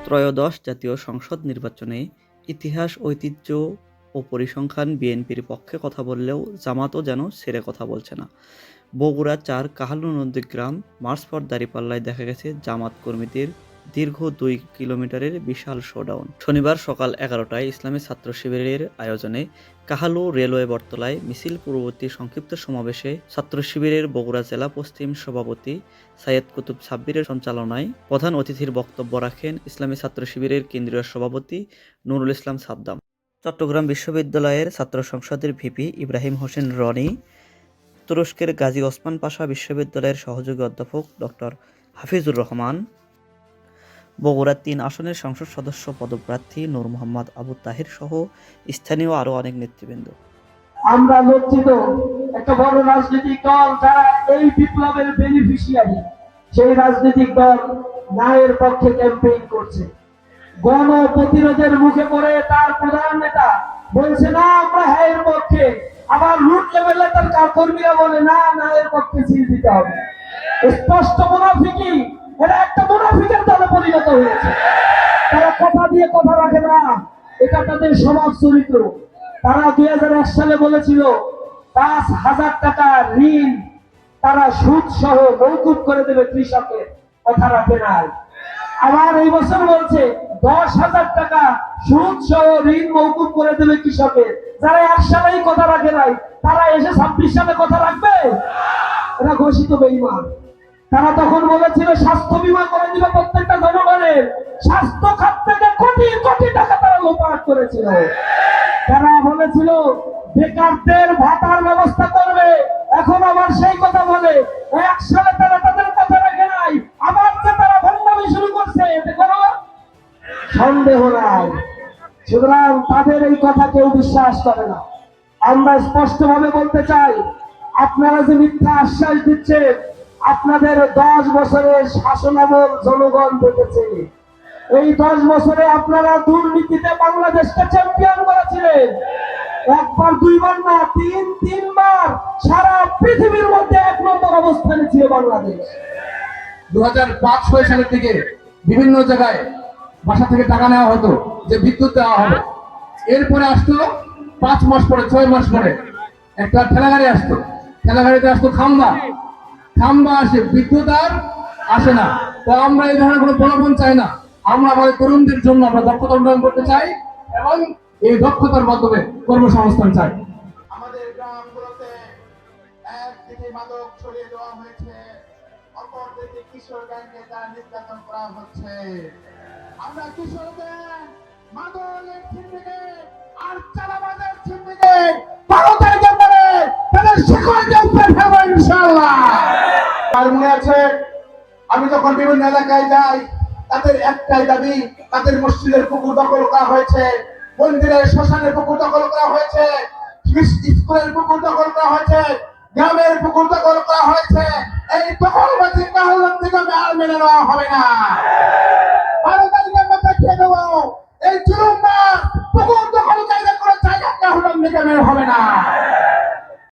ত্রয়োদশ জাতীয় সংসদ নির্বাচনে ইতিহাস, ঐতিহ্য ও পরিসংখ্যান বিএনপির পক্ষে কথা বললেও জামাতও যেন ছেড়ে কথা বলছে না। বগুড়া ৪ কাহালু নন্দীগ্রাম মার্চপথ দাঁড়িপাল্লায় দেখা গেছে জামাত কর্মীদের দীর্ঘ ২ কিলোমিটারের বিশাল শোডাউন। শনিবার সকাল ১১টায় ইসলামী ছাত্র শিবিরের আয়োজনে কাহালু রেলওয়ে বটতলায় মিছিল পূর্ববর্তী সংক্ষিপ্ত সমাবেশে ছাত্র শিবিরের বগুড়া জেলা পশ্চিম সভাপতি সাইয়েদ কুতুব সাব্বিরের সঞ্চালনায় প্রধান অতিথির বক্তব্য রাখেন ইসলামী ছাত্র শিবিরের কেন্দ্রীয় সভাপতি নুরুল ইসলাম সাদ্দাম। চট্টগ্রাম বিশ্ববিদ্যালয়ের ছাত্র সংসদের ভিপি ইব্রাহিম হোসেন রনি, তুরস্কের গাজী ওসমান পাশা বিশ্ববিদ্যালয়ের সহযোগী অধ্যাপক ডক্টর হাফিজুর রহমান, বগুড়া ৩ আসনের সংসদ সদস্য পদপ্রার্থী নূর মোহাম্মদ আবু তাহির সহ স্থানীয় আরও অনেক নেতৃবৃন্দ। আমরা লজ্জিত, একটা বড় রাজনৈতিক দল যারা এই বিপ্লবের বেনিফিশিয়ারি, সেই রাজনৈতিক দল ন্যায়ের পক্ষে ক্যাম্পেইন করছে। গণ প্রতিরোধের মুখে পড়ে তার প্রধান নেতা বলছে না আমরা হ্যাঁ পক্ষে, আবার রুট লেভেলে তার কর্মীরা বলে না ন্যায়ের পক্ষে সিল দিতে হবে। স্পষ্ট মুনাফিকি, এরা একটা মুনাফিকের দলে পরিণত হয়েছে। তারা কথা দিয়ে কথা রাখে না, এটা তাদের স্বভাব চরিত্র। তারা ২০০১ সালে বলেছিল ৫,০০০ টাকা ঋণ তারা সুদ সহ মৌকুব করে দেবে কৃষকের, কথা রাখে নাই। আবার এই বছর বলছে ১০,০০০ টাকা সুদ সহ ঋণ মৌকুব করে দেবে কৃষকের। যারা ১ সালেই কথা রাখে নাই তারা এসে ২৬ সালে কথা রাখবে? এরা ঘোষিত বেঈমান। তারা তখন বলেছিল স্বাস্থ্য বীমা করে দিবে প্রত্যেকটা জনগণের, স্বাস্থ্য খাত থেকে কোটি কোটি টাকা তারা লোপাট করেছিল। তারা বলেছিল বেকারদের ভাতার ব্যবস্থা করবে, এখন আবার সেই কথা বলে। ১ সালে তারা তাদের কথা রাখে নাই, আবার যে তারা ভণ্ডামি শুরু করছে এতে কোনো সন্দেহ নাই। সুতরাং তাদের এই কথা কেউ বিশ্বাস করে না। আমরা স্পষ্ট ভাবে বলতে চাই, আপনারা যে মিথ্যা আশ্বাস দিচ্ছেন, আপনাদের ১০ বছরের শাসনামল জনগণ দেখেছে। এই ১০ বছরে আপনারা দুর্নীতিতে বাংলাদেশকে চ্যাম্পিয়ন করেছিলেন। একবার দুইবার না, তিনবার সারা পৃথিবীর মধ্যে ১ নম্বর অবস্থানে ছিল বাংলাদেশ। ২০০৫-৬ সালের দিকে বিভিন্ন জায়গায় বাসা থেকে টাকা নেওয়া হতো যে বিদ্যুৎ দেওয়া হবে। এরপরে আসতো ৫ মাস পরে, ৬ মাস পরে একটা ঠেলাগাড়ি আসতো, ঠেলাগাড়িতে আসতো খাম্বা আসে, বিদ্যুৎ আর আসে না। তো আমরা এই ধরনের কোনো প্রলোভন চাই না। আমরা আমাদের তরুণদের জন্য আমরা দক্ষতা উন্নয়ন করতে চাই এবং এই দক্ষতার মাধ্যমে কর্মসংস্থান চাই। আমাদের গ্রামগুলোতে একদিকে মাদক ছড়িয়ে দেওয়া হয়েছে, অপরদিকে কিশোর গ্যাংকে তারা নির্যাতন করা হচ্ছে। আমরা কিশোরদের মাদকের সিন্ডিকেট আর চাঁদাবাজের সিন্ডিকেট ১২ তারিখের পরে তাদের শিকড়কে উপরে ফেলবো ইনশাআল্লাহ। আর মনে আছে আমি যখন বিভিন্ন এলাকায় যাই, তাদের একটাই দাবি, তাদের মসজিদের পুকুর দখল করা হয়েছে, মন্দিরের শ্মশানের পুকুর দখল করা হয়েছে, স্কুলের পুকুর দখল করা হয়েছে, গ্রামের পুকুর দখল করা হয়েছে। এই দখলবাজি কাহলন নিগমে আর মেনে নেওয়া হবে না। ১২ তারিখের মধ্যে খেয়ে দেবো, এই জুলুমবাজ পুকুর দখলকারীদের কোনো জায়গা কাহলন নিগমের হবে না।